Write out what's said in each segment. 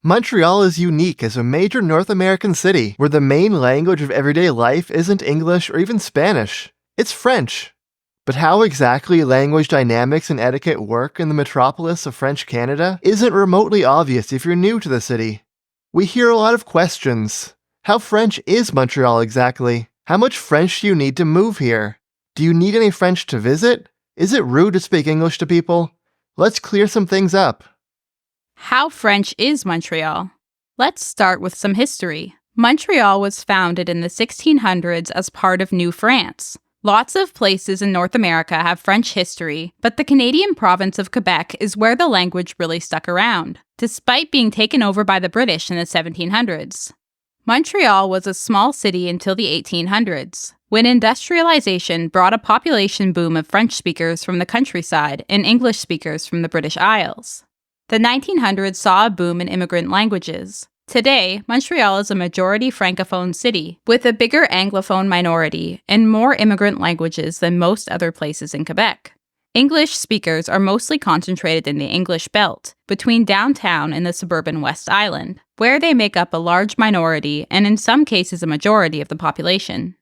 Montreal is unique as a major North American city where the main language of everyday life isn't English or even Spanish. It's French. But how exactly language dynamics and etiquette work in the metropolis of French Canada isn't remotely obvious if you're new to the city. We hear a lot of questions. How French is Montreal exactly? How much French do you need to move here? Do you need any French to visit? Is it rude to speak English to people? Let's clear some things up. How French is Montreal? Let's start with some history. Montreal was founded in the 1600s as part of New France. Lots of places in North America have French history, but the Canadian province of Quebec is where the language really stuck around, despite being taken over by the British in the 1700s. Montreal was a small city until the 1800s, when industrialization brought a population boom of French speakers from the countryside and English speakers from the British Isles. The 1900s saw a boom in immigrant languages. Today, Montreal is a majority Francophone city, with a bigger Anglophone minority and more immigrant languages than most other places in Quebec. English speakers are mostly concentrated in the English Belt, between downtown and the suburban West Island, where they make up a large minority and in some cases a majority of the population.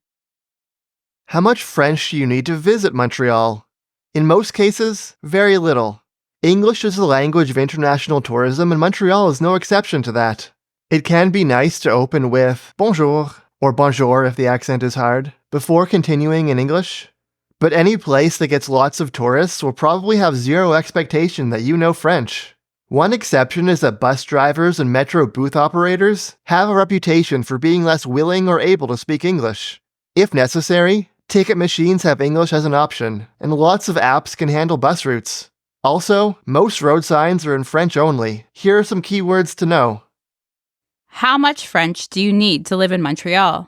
How much French do you need to visit Montreal? In most cases, very little. English is the language of international tourism, and Montreal is no exception to that. It can be nice to open with bonjour, or bonjour if the accent is hard, before continuing in English. But any place that gets lots of tourists will probably have zero expectation that you know French. One exception is that bus drivers and metro booth operators have a reputation for being less willing or able to speak English. If necessary, ticket machines have English as an option, and lots of apps can handle bus routes. Also, most road signs are in French only. Here are some key words to know. How much French do you need to live in Montreal?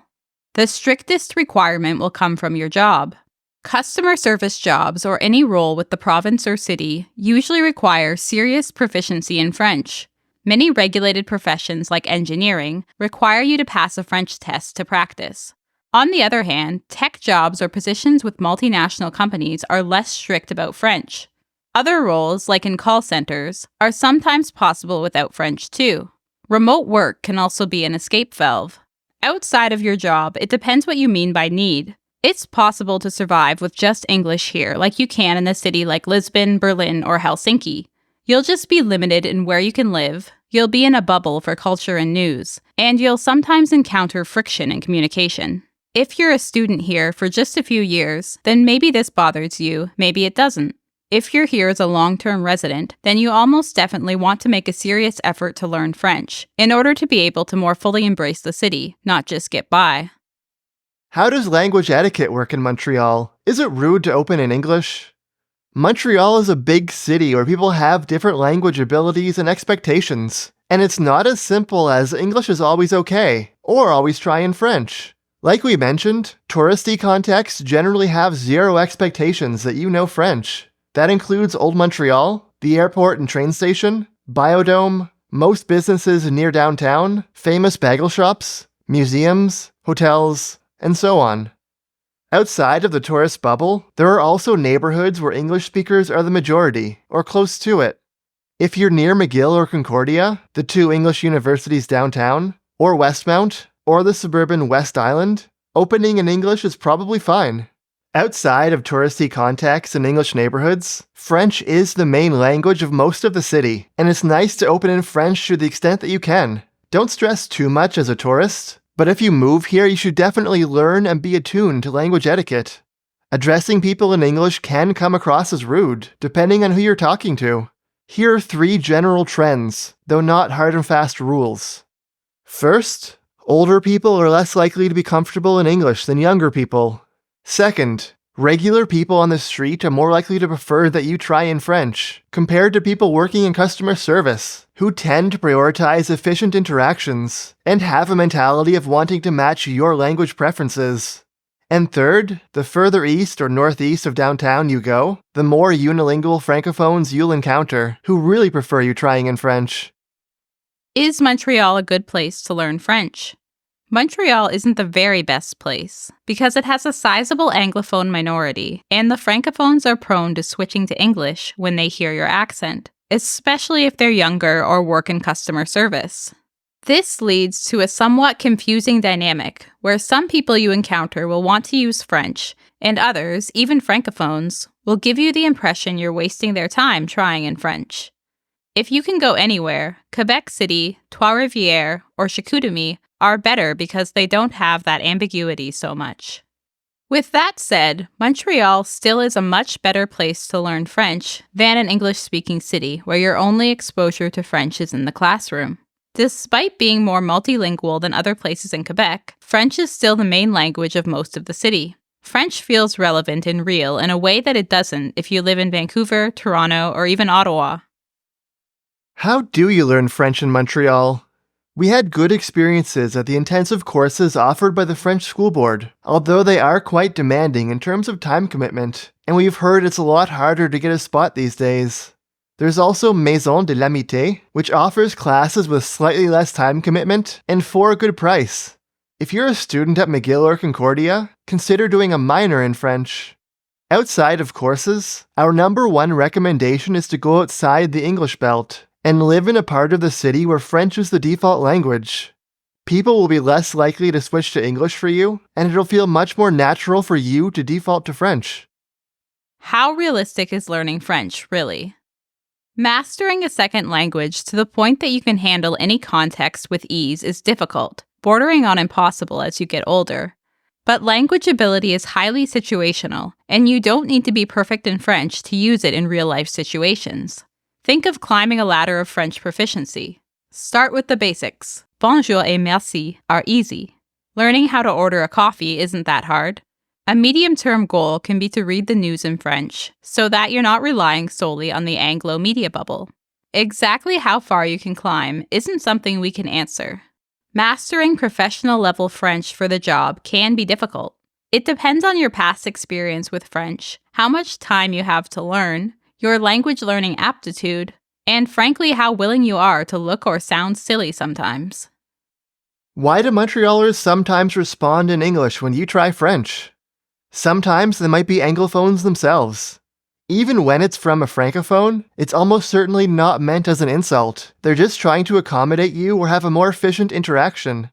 The strictest requirement will come from your job. Customer service jobs or any role with the province or city usually require serious proficiency in French. Many regulated professions like engineering require you to pass a French test to practice. On the other hand, tech jobs or positions with multinational companies are less strict about French. Other roles, like in call centers, are sometimes possible without French too. Remote work can also be an escape valve. Outside of your job, it depends what you mean by need. It's possible to survive with just English here, like you can in a city like Lisbon, Berlin, or Helsinki. You'll just be limited in where you can live, you'll be in a bubble for culture and news, and you'll sometimes encounter friction in communication. If you're a student here for just a few years, then maybe this bothers you, maybe it doesn't. If you're here as a long-term resident, then you almost definitely want to make a serious effort to learn French in order to be able to more fully embrace the city, not just get by. How does language etiquette work in Montreal? Is it rude to open in English? Montreal is a big city where people have different language abilities and expectations, and it's not as simple as English is always okay, or always try in French. Like we mentioned, touristy contexts generally have zero expectations that you know French. That includes Old Montreal, the airport and train station, Biodome, most businesses near downtown, famous bagel shops, museums, hotels, and so on. Outside of the tourist bubble, there are also neighborhoods where English speakers are the majority, or close to it. If you're near McGill or Concordia, the two English universities downtown, or Westmount, or the suburban West Island, opening in English is probably fine. Outside of touristy contexts and English neighborhoods, French is the main language of most of the city, and it's nice to open in French to the extent that you can. Don't stress too much as a tourist, but if you move here, you should definitely learn and be attuned to language etiquette. Addressing people in English can come across as rude, depending on who you're talking to. Here are 3 general trends, though not hard and fast rules. First, older people are less likely to be comfortable in English than younger people. Second, regular people on the street are more likely to prefer that you try in French, compared to people working in customer service, who tend to prioritize efficient interactions and have a mentality of wanting to match your language preferences. And third, the further east or northeast of downtown you go, the more unilingual francophones you'll encounter who really prefer you trying in French. Is Montreal a good place to learn French? Montreal isn't the very best place, because it has a sizable Anglophone minority, and the Francophones are prone to switching to English when they hear your accent, especially if they're younger or work in customer service. This leads to a somewhat confusing dynamic where some people you encounter will want to use French, and others, even francophones, will give you the impression you're wasting their time trying in French. If you can go anywhere, Quebec City, Trois-Rivières, or Chicoutimi are better because they don't have that ambiguity so much. With that said, Montreal still is a much better place to learn French than an English-speaking city where your only exposure to French is in the classroom. Despite being more multilingual than other places in Quebec, French is still the main language of most of the city. French feels relevant and real in a way that it doesn't if you live in Vancouver, Toronto, or even Ottawa. How do you learn French in Montreal? We had good experiences at the intensive courses offered by the French School Board, although they are quite demanding in terms of time commitment, and we've heard it's a lot harder to get a spot these days. There's also Maison de l'Amitié, which offers classes with slightly less time commitment and for a good price. If you're a student at McGill or Concordia, consider doing a minor in French. Outside of courses, our number one recommendation is to go outside the English Belt and live in a part of the city where French is the default language. People will be less likely to switch to English for you, and it'll feel much more natural for you to default to French. How realistic is learning French, really? Mastering a second language to the point that you can handle any context with ease is difficult, bordering on impossible as you get older. But language ability is highly situational, and you don't need to be perfect in French to use it in real-life situations. Think of climbing a ladder of French proficiency. Start with the basics. Bonjour et merci are easy. Learning how to order a coffee isn't that hard. A medium-term goal can be to read the news in French, so that you're not relying solely on the Anglo media bubble. Exactly how far you can climb isn't something we can answer. Mastering professional-level French for the job can be difficult. It depends on your past experience with French, how much time you have to learn, your language learning aptitude, and frankly how willing you are to look or sound silly sometimes. Why do Montrealers sometimes respond in English when you try French? Sometimes they might be Anglophones themselves. Even when it's from a Francophone, it's almost certainly not meant as an insult. They're just trying to accommodate you or have a more efficient interaction.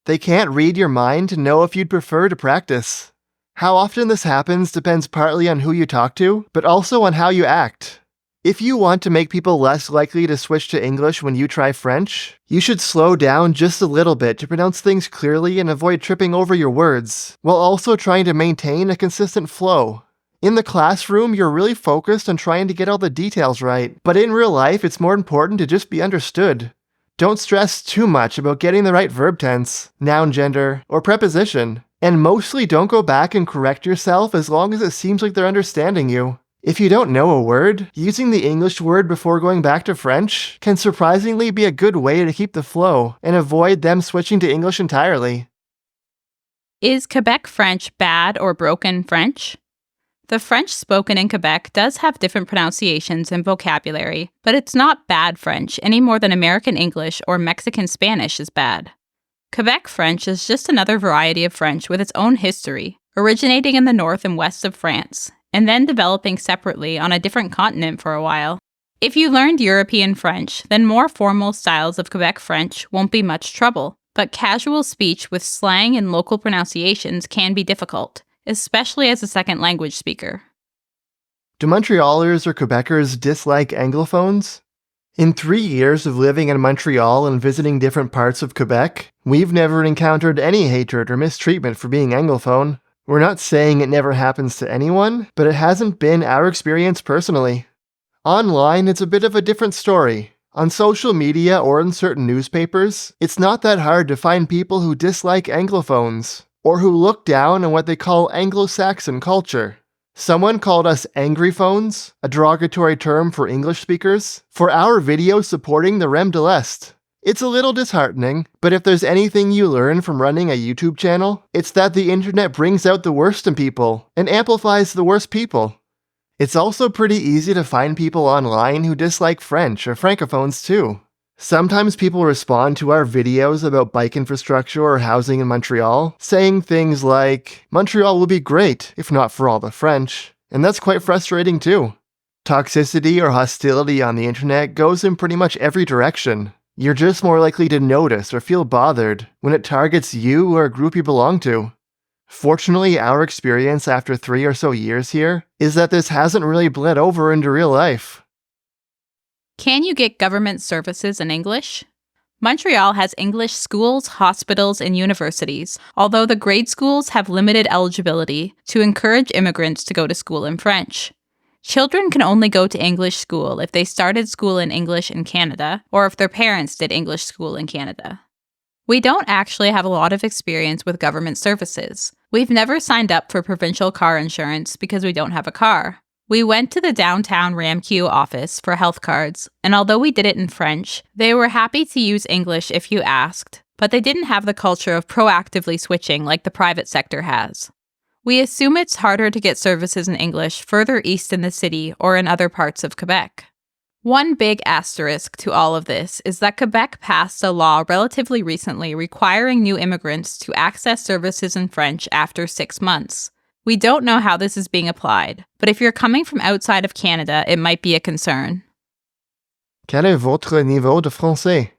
They can't read your mind to know if you'd prefer to practice. How often this happens depends partly on who you talk to, but also on how you act. If you want to make people less likely to switch to English when you try French, you should slow down just a little bit to pronounce things clearly and avoid tripping over your words, while also trying to maintain a consistent flow. In the classroom, you're really focused on trying to get all the details right, but in real life, it's more important to just be understood. Don't stress too much about getting the right verb tense, noun gender, or preposition, and mostly don't go back and correct yourself as long as it seems like they're understanding you. If you don't know a word, using the English word before going back to French can surprisingly be a good way to keep the flow and avoid them switching to English entirely. Is Quebec French bad or broken French? The French spoken in Quebec does have different pronunciations and vocabulary, but it's not bad French any more than American English or Mexican Spanish is bad. Quebec French is just another variety of French with its own history, originating in the north and west of France, and then developing separately on a different continent for a while. If you learned European French, then more formal styles of Quebec French won't be much trouble, but casual speech with slang and local pronunciations can be difficult, especially as a second language speaker. Do Montrealers or Quebecers dislike Anglophones? In 3 years of living in Montreal and visiting different parts of Quebec, we've never encountered any hatred or mistreatment for being Anglophone. We're not saying it never happens to anyone, but it hasn't been our experience personally. Online, it's a bit of a different story. On social media or in certain newspapers, it's not that hard to find people who dislike Anglophones, or who look down on what they call Anglo-Saxon culture. Someone called us Angryphones, a derogatory term for English speakers, for our video supporting the Rem de l'Est. It's a little disheartening, but if there's anything you learn from running a YouTube channel, it's that the internet brings out the worst in people and amplifies the worst people. It's also pretty easy to find people online who dislike French or Francophones too. Sometimes people respond to our videos about bike infrastructure or housing in Montreal, saying things like, "Montreal will be great if not for all the French," and that's quite frustrating too. Toxicity or hostility on the internet goes in pretty much every direction. You're just more likely to notice or feel bothered when it targets you or a group you belong to. Fortunately, our experience after 3 or so years here is that this hasn't really bled over into real life. Can you get government services in English? Montreal has English schools, hospitals, and universities, although the grade schools have limited eligibility to encourage immigrants to go to school in French. Children can only go to English school if they started school in English in Canada or if their parents did English school in Canada. We don't actually have a lot of experience with government services. We've never signed up for provincial car insurance because we don't have a car. We went to the downtown RAMQ office for health cards, and although we did it in French, they were happy to use English if you asked, but they didn't have the culture of proactively switching like the private sector has. We assume it's harder to get services in English further east in the city or in other parts of Quebec. One big asterisk to all of this is that Quebec passed a law relatively recently requiring new immigrants to access services in French after 6 months. We don't know how this is being applied, but if you're coming from outside of Canada, it might be a concern. Quel est votre niveau de français?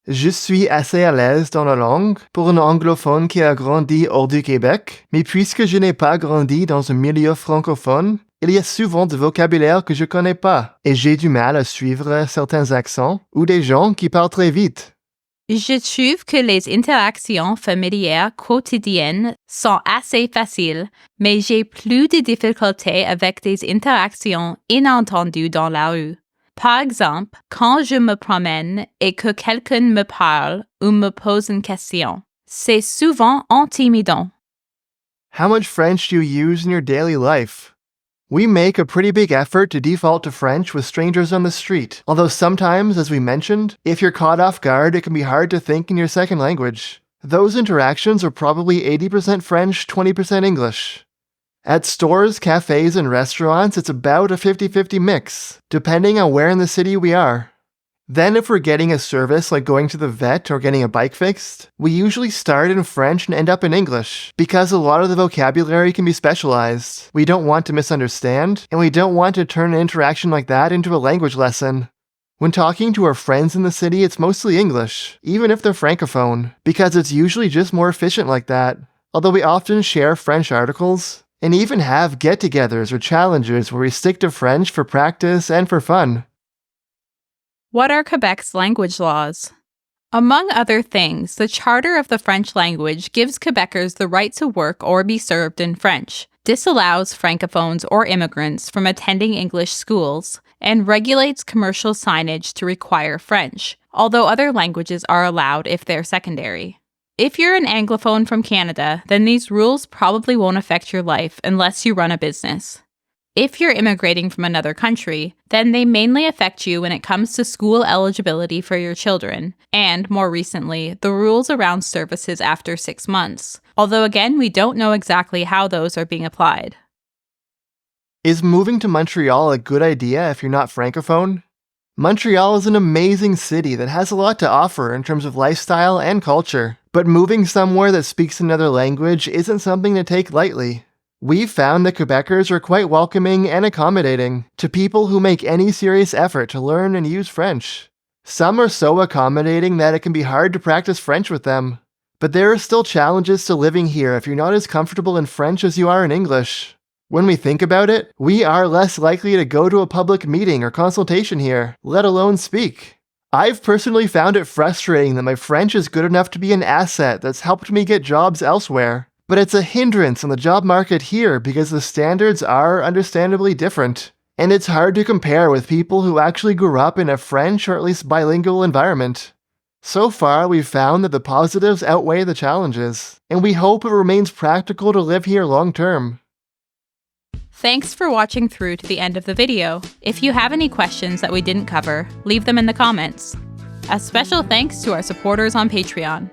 Je suis assez à l'aise dans la langue pour un anglophone qui a grandi hors du Québec, mais puisque je n'ai pas grandi dans un milieu francophone, il y a souvent du vocabulaire que je connais pas, et j'ai du mal à suivre certains accents ou des gens qui parlent très vite. Je trouve que les interactions familières quotidiennes sont assez faciles, mais j'ai plus de difficultés avec des interactions inattendues dans la rue. Par exemple, quand je me promène et que quelqu'un me parle ou me pose une question, c'est souvent intimidant. How much French do you use in your daily life? We make a pretty big effort to default to French with strangers on the street, although sometimes, as we mentioned, if you're caught off guard, it can be hard to think in your second language. Those interactions are probably 80% French, 20% English. At stores, cafes, and restaurants, it's about a 50-50 mix, depending on where in the city we are. Then if we're getting a service like going to the vet or getting a bike fixed, we usually start in French and end up in English, because a lot of the vocabulary can be specialized. We don't want to misunderstand, and we don't want to turn an interaction like that into a language lesson. When talking to our friends in the city, it's mostly English, even if they're francophone, because it's usually just more efficient like that. Although we often share French articles, and even have get-togethers or challenges where we stick to French for practice and for fun. What are Quebec's language laws? Among other things, the Charter of the French language gives Quebecers the right to work or be served in French, disallows francophones or immigrants from attending English schools, and regulates commercial signage to require French, although other languages are allowed if they're secondary. If you're an Anglophone from Canada, then these rules probably won't affect your life unless you run a business. If you're immigrating from another country, then they mainly affect you when it comes to school eligibility for your children, and, more recently, the rules around services after 6 months, although again, we don't know exactly how those are being applied. Is moving to Montreal a good idea if you're not francophone? Montreal is an amazing city that has a lot to offer in terms of lifestyle and culture, but moving somewhere that speaks another language isn't something to take lightly. We've found that Quebecers are quite welcoming and accommodating to people who make any serious effort to learn and use French. Some are so accommodating that it can be hard to practice French with them. But there are still challenges to living here if you're not as comfortable in French as you are in English. When we think about it, we are less likely to go to a public meeting or consultation here, let alone speak. I've personally found it frustrating that my French is good enough to be an asset that's helped me get jobs elsewhere, but it's a hindrance in the job market here because the standards are understandably different, and it's hard to compare with people who actually grew up in a French or at least bilingual environment. So far, we've found that the positives outweigh the challenges, and we hope it remains practical to live here long term. Thanks for watching through to the end of the video. If you have any questions that we didn't cover, leave them in the comments. A special thanks to our supporters on Patreon.